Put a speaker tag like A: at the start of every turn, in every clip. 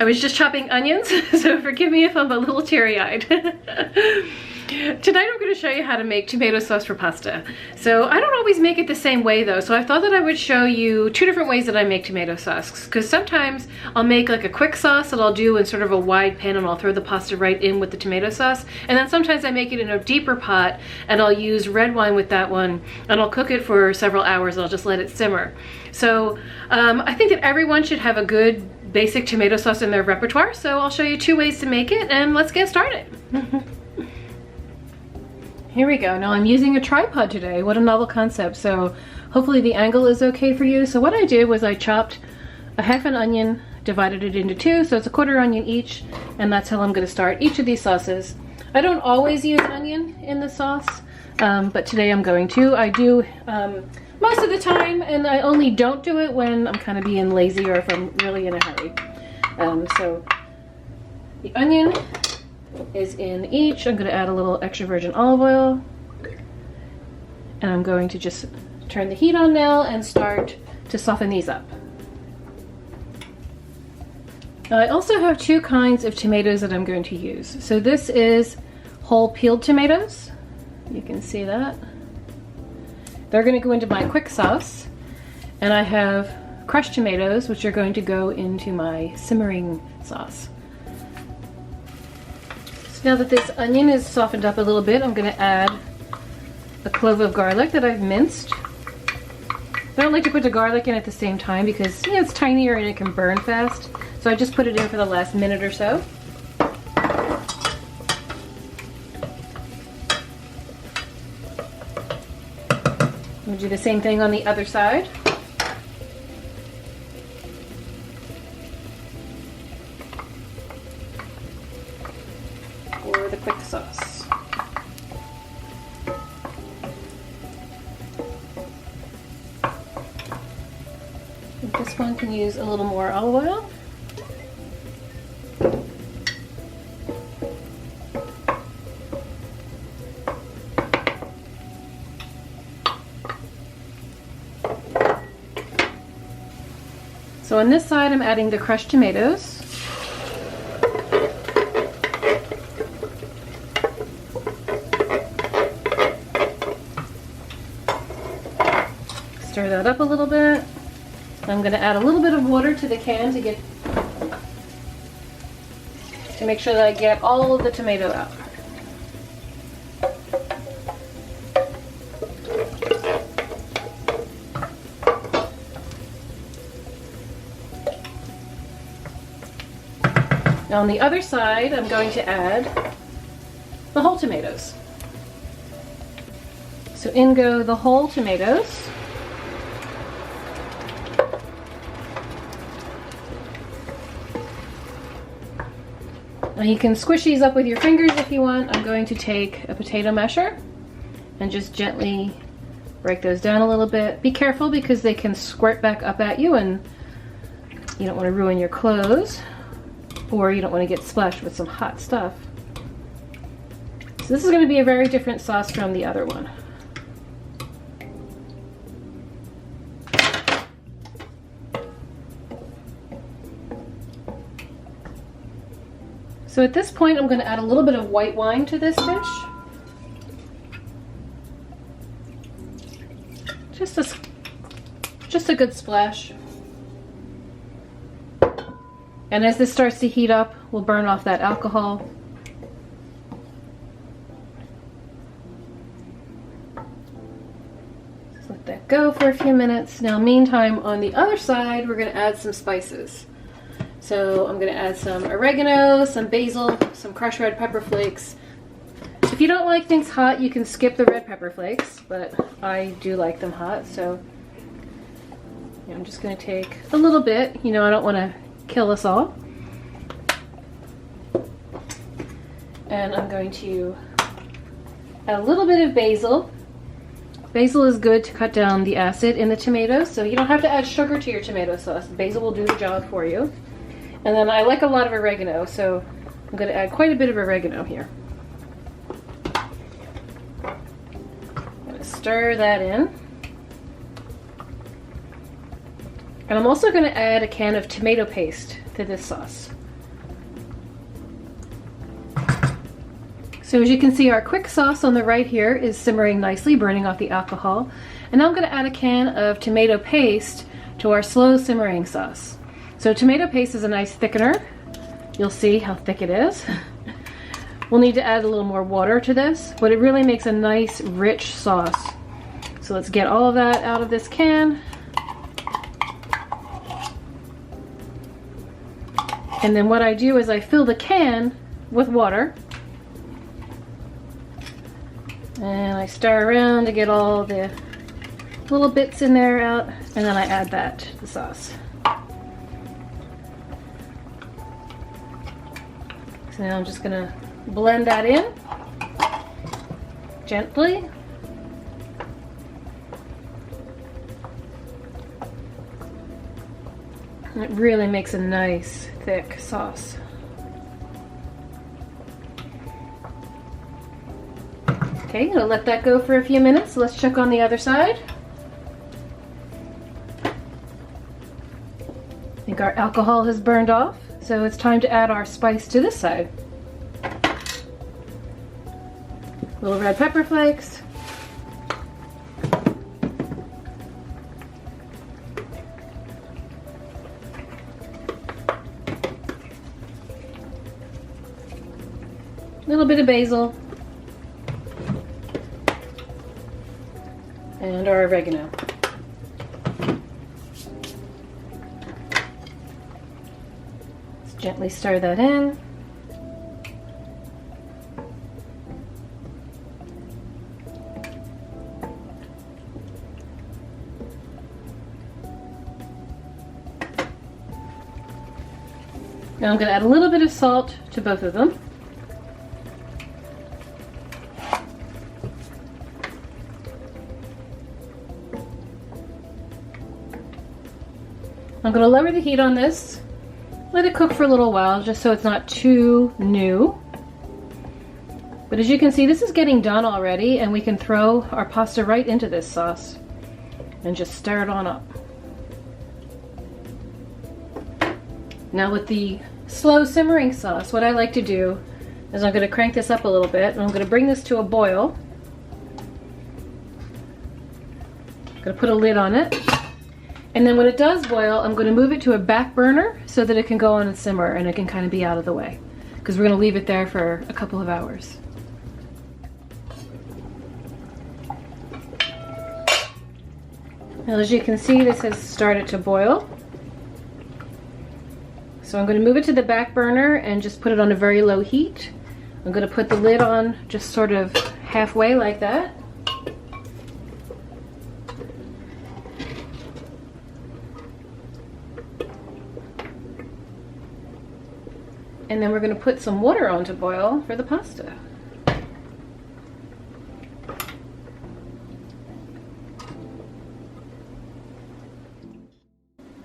A: I was just chopping onions, so forgive me if I'm a little teary-eyed. Tonight I'm going to show you how to make tomato sauce for pasta. So I don't always make it the same way though, so I thought that I would show you two different ways that I make tomato sauce, because sometimes I'll make like a quick sauce that I'll do in sort of a wide pan and I'll throw the pasta right in with the tomato sauce, and then sometimes I make it in a deeper pot and I'll use red wine with that one and I'll cook it for several hours and I'll just let it simmer. So I think that everyone should have a good basic tomato sauce in their repertoire, so I'll show you two ways to make it and let's get started. Here we go. Now I'm using a tripod today. What a novel concept. So hopefully the angle is okay for you. So what I did was I chopped a half an onion, divided it into two, so it's a quarter onion each, and that's how I'm going to start each of these sauces. I don't always use onion in the sauce, but today I'm going to. I do most of the time, and I only don't do it when I'm kind of being lazy or if I'm really in a hurry. So the onion is in each. I'm going to add a little extra virgin olive oil, and I'm going to just turn the heat on now and start to soften these up. I also have two kinds of tomatoes that I'm going to use. So this is whole peeled tomatoes. You can see that. They're going to go into my quick sauce, and I have crushed tomatoes, which are going to go into my simmering sauce. Now that this onion is softened up a little bit, I'm going to add a clove of garlic that I've minced. I don't like to put the garlic in at the same time because it's tinier and it can burn fast. So I just put it in for the last minute or so. We'll do the same thing on the other side. For the quick sauce. This one can use a little more olive oil. So on this side I'm adding the crushed tomatoes. Stir that up a little bit. I'm going to add a little bit of water to the can to make sure that I get all of the tomato out. Now on the other side, I'm going to add the whole tomatoes. So in go the whole tomatoes. Now you can squish these up with your fingers if you want. I'm going to take a potato masher and just gently break those down a little bit. Be careful because they can squirt back up at you and you don't want to ruin your clothes, or you don't want to get splashed with some hot stuff. So this is going to be a very different sauce from the other one. So at this point, I'm going to add a little bit of white wine to this dish. Just a good splash. And as this starts to heat up, we'll burn off that alcohol. Just let that go for a few minutes. Now meantime, on the other side, we're going to add some spices. So I'm going to add some oregano, some basil, some crushed red pepper flakes. If you don't like things hot, you can skip the red pepper flakes, but I do like them hot, so I'm just going to take a little bit. I don't want to kill us all. And I'm going to add a little bit of basil. Basil is good to cut down the acid in the tomatoes, so you don't have to add sugar to your tomato sauce. Basil will do the job for you. And then I like a lot of oregano, so I'm going to add quite a bit of oregano here. I'm going to stir that in. And I'm also going to add a can of tomato paste to this sauce. So as you can see, our quick sauce on the right here is simmering nicely, burning off the alcohol. And now I'm going to add a can of tomato paste to our slow simmering sauce. So tomato paste is a nice thickener. You'll see how thick it is. We'll need to add a little more water to this, but it really makes a nice rich sauce. So let's get all of that out of this can. And then what I do is I fill the can with water. And I stir around to get all the little bits in there out, and then I add that to the sauce. So now I'm just gonna blend that in gently. And it really makes a nice thick sauce. Okay, I'll let that go for a few minutes. Let's check on the other side. I think our alcohol has burned off, so it's time to add our spice to this side. Little red pepper flakes. A little bit of basil. And our oregano. Let's gently stir that in. Now I'm going to add a little bit of salt to both of them. I'm going to lower the heat on this, let it cook for a little while just so it's not too new. But as you can see, this is getting done already, and we can throw our pasta right into this sauce and just stir it on up. Now with the slow simmering sauce, what I like to do is I'm going to crank this up a little bit, and I'm going to bring this to a boil. I'm going to put a lid on it. And then when it does boil, I'm going to move it to a back burner so that it can go on and simmer and it can kind of be out of the way, because we're going to leave it there for a couple of hours. Now as you can see, this has started to boil. So I'm going to move it to the back burner and just put it on a very low heat. I'm going to put the lid on just sort of halfway like that. And then we're going to put some water on to boil for the pasta.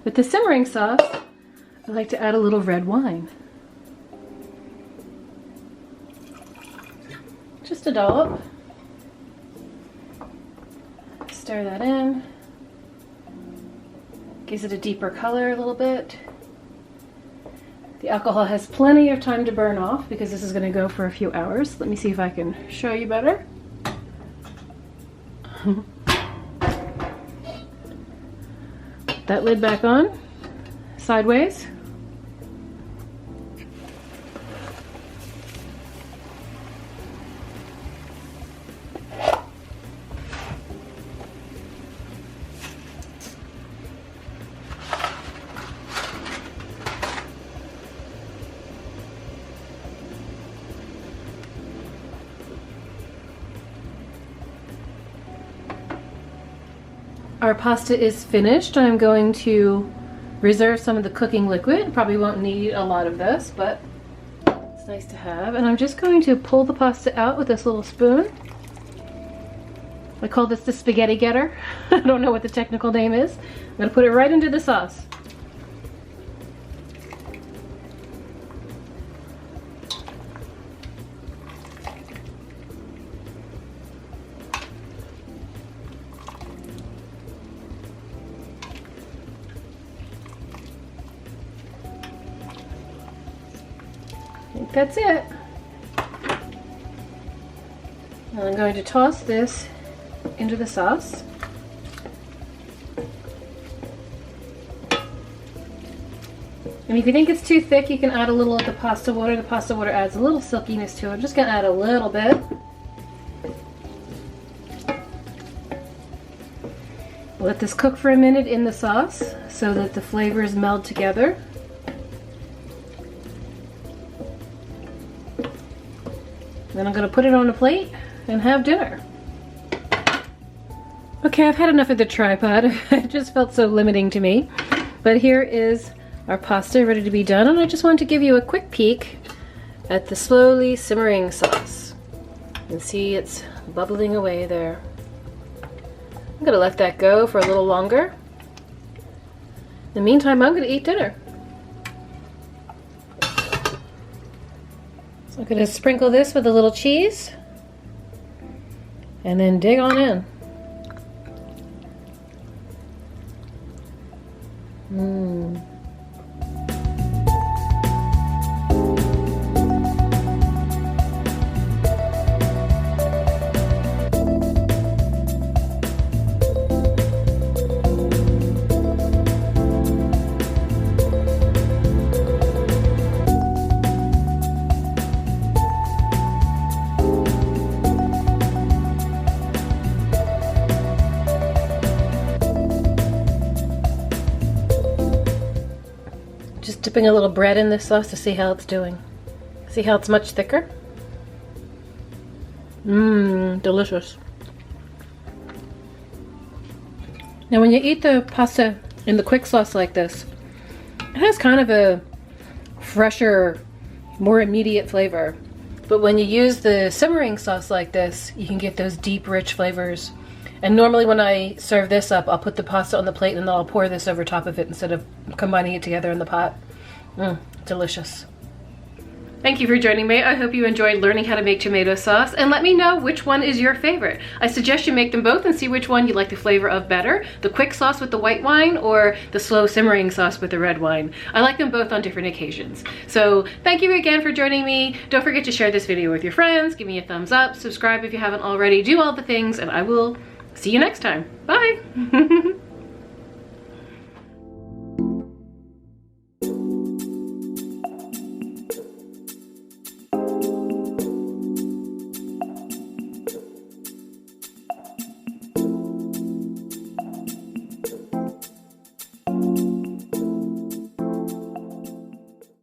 A: With the simmering sauce, I like to add a little red wine. Just a dollop. Stir that in. Gives it a deeper color a little bit. The alcohol has plenty of time to burn off because this is going to go for a few hours. Let me see if I can show you better. That lid back on, sideways. Our pasta is finished. I'm going to reserve some of the cooking liquid. Probably won't need a lot of this, but it's nice to have. And I'm just going to pull the pasta out with this little spoon. I call this the spaghetti getter. I don't know what the technical name is. I'm going to put it right into the sauce. I think that's it. And I'm going to toss this into the sauce. And if you think it's too thick, you can add a little of the pasta water. The pasta water adds a little silkiness to it. I'm just going to add a little bit. Let this cook for a minute in the sauce so that the flavors meld together. Then I'm going to put it on a plate and have dinner. Okay, I've had enough of the tripod. It just felt so limiting to me. But here is our pasta ready to be done, and I just wanted to give you a quick peek at the slowly simmering sauce. You can see it's bubbling away there. I'm gonna let that go for a little longer. In the meantime, I'm gonna eat dinner. So I'm gonna sprinkle this with a little cheese and then dig on in. Mmm. Just dipping a little bread in this sauce to see how it's doing. See how it's much thicker? Mmm, delicious. Now when you eat the pasta in the quick sauce like this, it has kind of a fresher, more immediate flavor. But when you use the simmering sauce like this, you can get those deep, rich flavors. And normally when I serve this up, I'll put the pasta on the plate and then I'll pour this over top of it instead of combining it together in the pot. Mmm, delicious. Thank you for joining me. I hope you enjoyed learning how to make tomato sauce, and let me know which one is your favorite. I suggest you make them both and see which one you like the flavor of better, the quick sauce with the white wine or the slow simmering sauce with the red wine. I like them both on different occasions. So thank you again for joining me. Don't forget to share this video with your friends, give me a thumbs up, subscribe if you haven't already, do all the things, and I will see you next time. Bye.